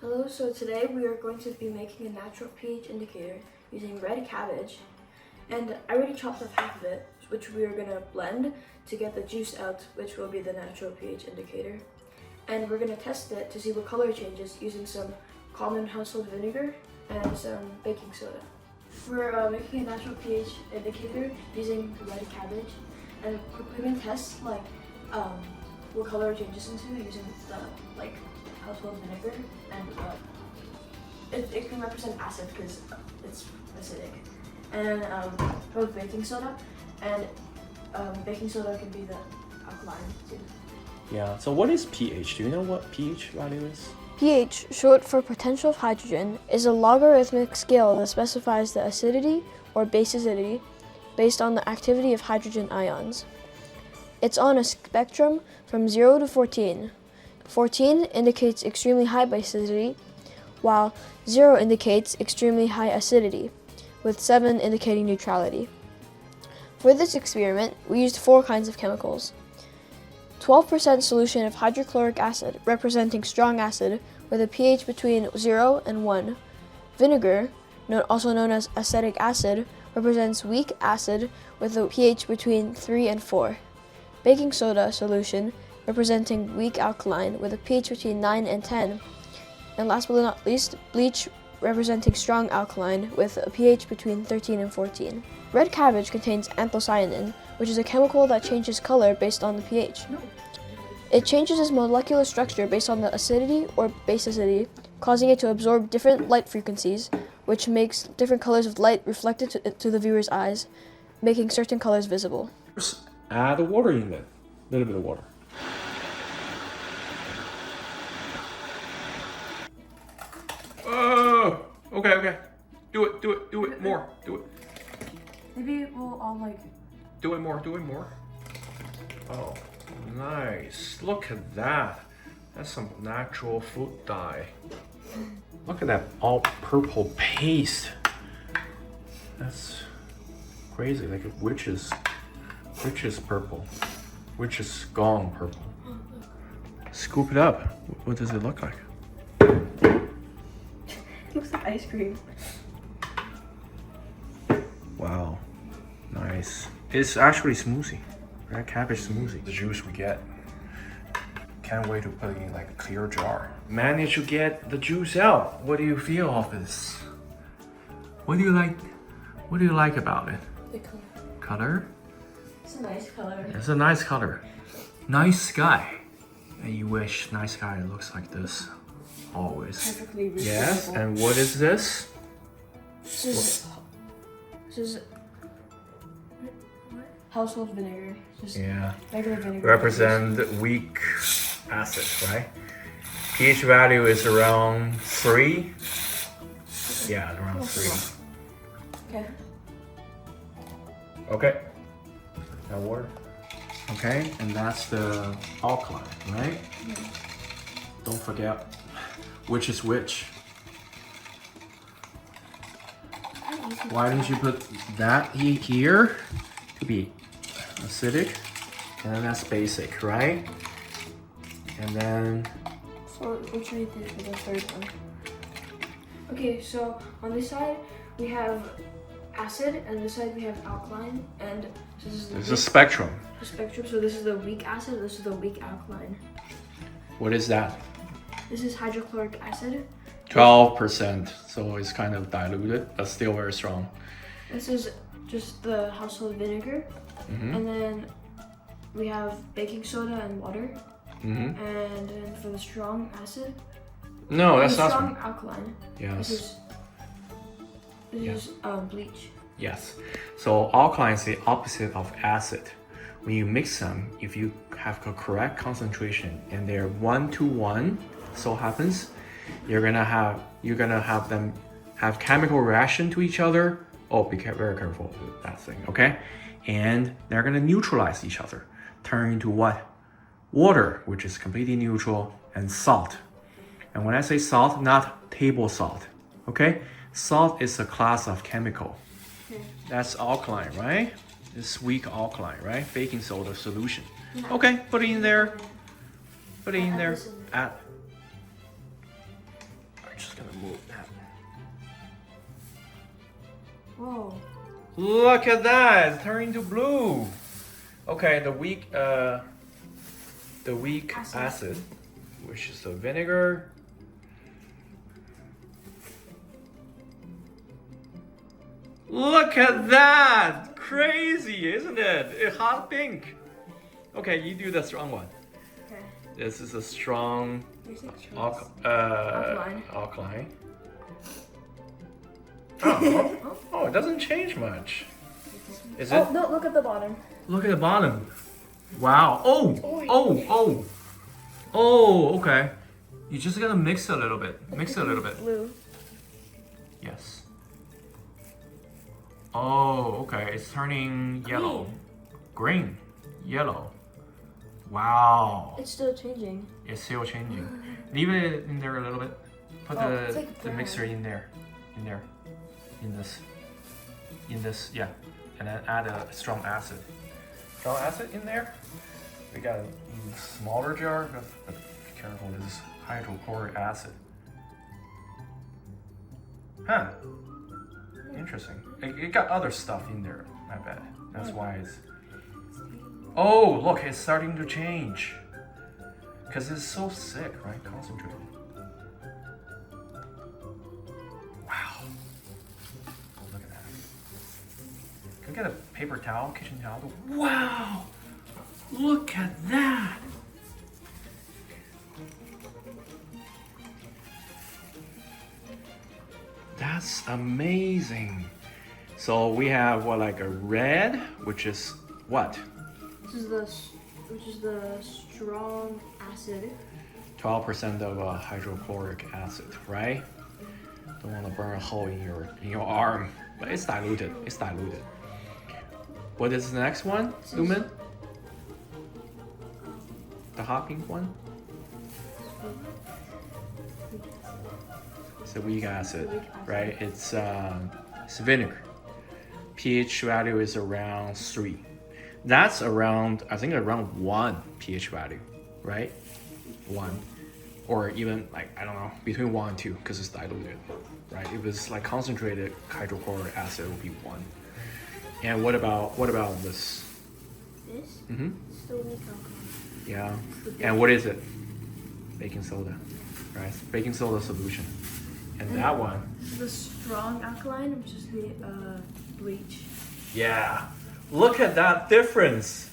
Hello, so today we are going to be making a natural pH indicator using red cabbage. And I already chopped off half of it, which we are going to blend to get the juice out, which will be the natural pH indicator. And we're going to test it to see what color it changes using some common household vinegar and some baking soda. We're making a natural pH indicator using red cabbage, and we're going to test what color it changes into using the household vinegar, and it can represent acid because it's acidic, and both baking soda and baking soda can be the alkaline too. Yeah, so what is pH? Do you know what pH value is? pH, short for potential of hydrogen, is a logarithmic scale that specifies the acidity or basicity based on the activity of hydrogen ions. It's on a spectrum from 0 to 14. 14 indicates extremely high basicity, while 0 indicates extremely high acidity, with 7 indicating neutrality. For this experiment, we used 4 kinds of chemicals. 12% solution of hydrochloric acid, representing strong acid, with a pH between 0 and 1. Vinegar, also known as acetic acid, represents weak acid with a pH between 3 and 4. Baking soda solution, representing weak alkaline with a pH between 9 and 10. And last but not least, bleach, representing strong alkaline with a pH between 13 and 14. Red cabbage contains anthocyanin, which is a chemical that changes color based on the pH. It changes its molecular structure based on the acidity or basicity, causing it to absorb different light frequencies, which makes different colors of light reflected to the viewer's eyes, making certain colors visible. First, add the water in there. A little bit of water. Oh, okay. Do it more. Do it. Maybe we'll all Do it more. Oh, nice. Look at that. That's some natural food dye. Look at that all purple paste. That's crazy, like a witch's purple. Witch's gone purple. Scoop it up. What does it look like? It looks like ice cream. Wow, nice. It's actually smoothie, red cabbage smoothie. The juice we get. Can't wait to put it in like a clear jar. Managed to get the juice out. What do you feel of this? What do you like? What do you like about it? The color. Color? It's a nice color. It's a nice color. Nice sky. And you wish nice sky looks like this always. Perfectly reasonable. Yes, and what is this? This is household vinegar. Just regular vinegar. Represent weak acid, right? pH value is around 3. Yeah, around 3. Okay. Okay. That water. Okay, and that's the alkaline, right? Yeah. Don't forget which is which. Why didn't you put that here to be acidic? And then that's basic, right? And then... So what should we do for the third one? Okay, so on this side we have acid, and this side we have alkaline, and so this is there's a spectrum. The spectrum, so this is the weak acid, this is the weak alkaline. What is that? This is hydrochloric acid. 12%, so it's kind of diluted, but still very strong. This is just the household vinegar, and then we have baking soda and water, and then for the strong acid. No, that's not strong alkaline. Yes. This is bleach. Yes. So alkaline is the opposite of acid. When you mix them, if you have the correct concentration and they're 1 to 1, so happens, you're gonna have them have chemical reaction to each other. Oh, be very careful with that thing, okay? And they're gonna neutralize each other, turn into what? Water, which is completely neutral, and salt. And when I say salt, not table salt, okay? Salt is a class of chemical. That's alkaline, right? This weak alkaline, right? Baking soda solution. Okay, put it in there. Put it in there. Add gonna move that. Whoa. Look at that! It's turning to blue. Okay, the weak acid, which is the vinegar. Look at that! Crazy, isn't it? It's hot pink. Okay, you do the strong one. Okay. This is a strong Alkaline. alkaline. Oh, it doesn't change much. Is it? Oh, no, look at the bottom. Look at the bottom. Wow. Okay. You just gotta mix a little bit. Mix a little bit. Blue. Yes. Oh, okay. It's turning yellow. Green. Yellow. Wow. It's still changing. It's still changing. Leave it in there a little bit. Put it's the like mixer in there. In this, yeah. And then add a strong acid. Strong acid in there. We got a smaller jar, but be careful, this is hydrochloric acid. Huh. Interesting. It got other stuff in there, I bet. That's why it's... Oh, look, it's starting to change. Because it's so thick, right? Concentrated. Wow. Oh, look at that. Can I get a paper towel, kitchen towel? Wow! Look at that! That's amazing. So we have what, like a red, which is what? Which is the strong acid. 12% of hydrochloric acid, right? Don't want to burn a hole in your arm, but it's diluted. It's diluted. What is the next one, Lumen? The hot pink one? It's a weak acid, right? It's vinegar. pH value is around 3. That's around, I think around 1 pH value, right? 1. Or even like, I don't know, between 1 and 2 because it's diluted, right? If it's like concentrated hydrochloric acid, it would be 1. And what about this? This? Mm-hmm. Still weak alkaline. Yeah. And what is it? Baking soda, right? Baking soda solution. And that one. The strong alkaline, which is the bleach. Yeah. Look at that difference.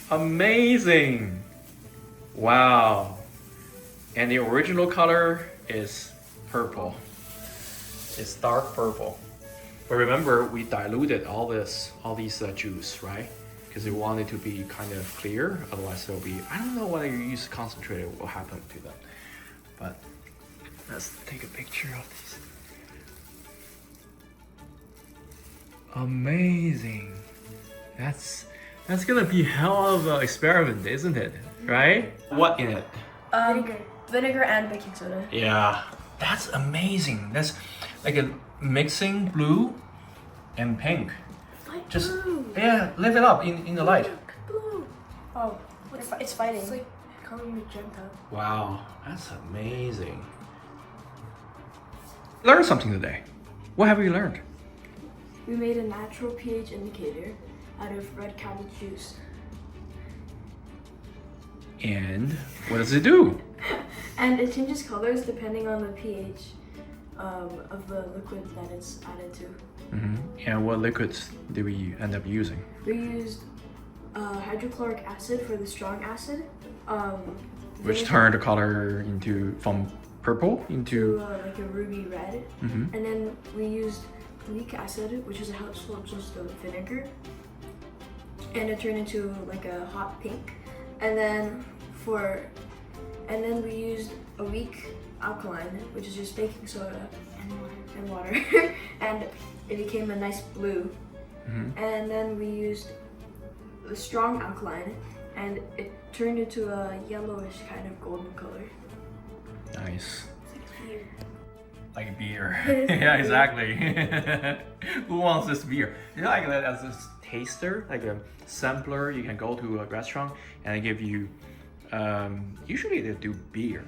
Amazing. Wow. And the original color is purple. It's dark purple. But remember, we diluted all these juice, right? Because we want it to be kind of clear. Otherwise, it'll be, I don't know whether you use concentrated, what will happen to them. But let's take a picture of these. Amazing. That's gonna be hell of an experiment, isn't it? Right? What in it? Vinegar and baking soda. Yeah, that's amazing. That's like a mixing blue and pink. Like Just blue. yeah, lift it up in the light. Blue. Oh, it's fighting. It's like color magenta. Wow, that's amazing. Learned something today. What have we learned? We made a natural pH indicator out of red cabbage juice. And what does it do? And it changes colors depending on the pH of the liquid that it's added to. Mm-hmm. And what liquids did we end up using? We used hydrochloric acid for the strong acid. Which turned the color from purple into like a ruby red. Mm-hmm. And then we used weak acid, which is a household just of vinegar, and it turned into like a hot pink. And then we used a weak alkaline, which is just baking soda and water, and it became a nice blue. Mm-hmm. And then we used the strong alkaline, and it turned into a yellowish kind of golden color. Nice. Here. Like beer. Yeah, exactly. Who wants this beer? You know, like that as a taster, like a sampler. You can go to a restaurant and they give you. Usually they do beer,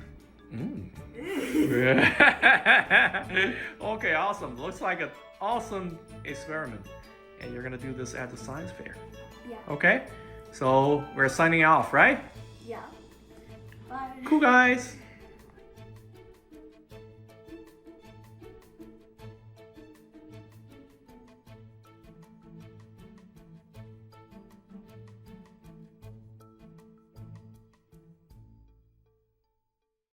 Okay, awesome. Looks like an awesome experiment. And you're gonna do this at the science fair. Yeah. Okay? So we're signing off, right? Yeah. Bye. Cool, guys.